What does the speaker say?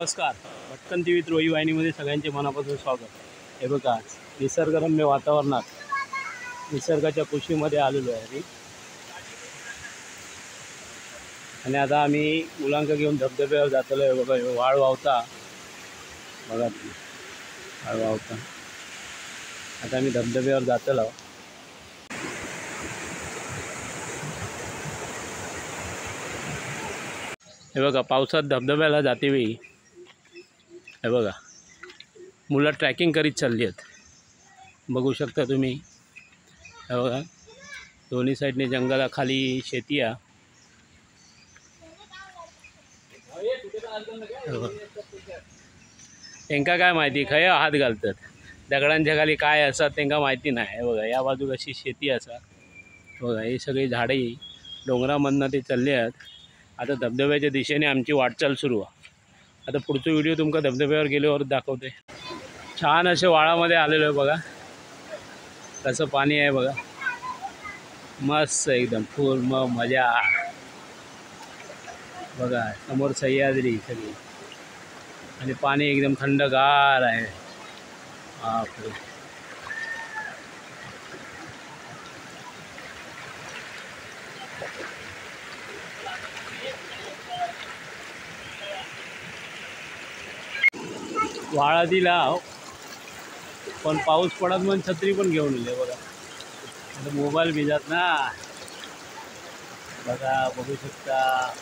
नमस्कार. भटकन T V रोही वाहिनीमध्ये सगळ्यांचे मनापासून स्वागत. हे बघा, निसर्गरम्य वातावरणात निसर्गाच्या कुशीमध्ये आलेलो आहे मी. आणि आता आम्ही मुलांक घेऊन धबधब्यावर जातलो आहे. बघा, वाळ वावता बघा, वाळ वावता. आता आम्ही धबधब्यावर जातलो. हे बघा, पावसात धबधब्याला जाते वेळी हे बघा मुलं ट्रॅकिंग करीत चालली आहेत. बघू शकता तुम्ही. हे बघा, दोन्ही साईडने जंगलाखाली शेती आहे. त्यांका काय माहिती खय हात घालतात, दगडांच्या खाली काय असतात त्यांका माहिती नाही. हे बघा, या बाजूक अशी शेती असा. बघा, ही सगळी झाडे डोंगरामधनं ते चालले आहेत. आता धबधब्याच्या दिशेने आमची वाटचाल सुरू आहे. आता पुढचा व्हिडिओ तुमका धबधब्यावर गेल्यावर दाखवते. छान असे वाळामध्ये आलेलो आहे. बघा कसं पाणी आहे. बघा मस्त एकदम फुल मजा. बघा समोर सह्याद्री सगळी आणि पाणी एकदम थंडगार आहे. बापरे, वाळातीला पण पाऊस पडत म्हणून छत्री पण घेऊन येते. बघा आता मोबाईल भिजत ना. बघा, बघू शकता.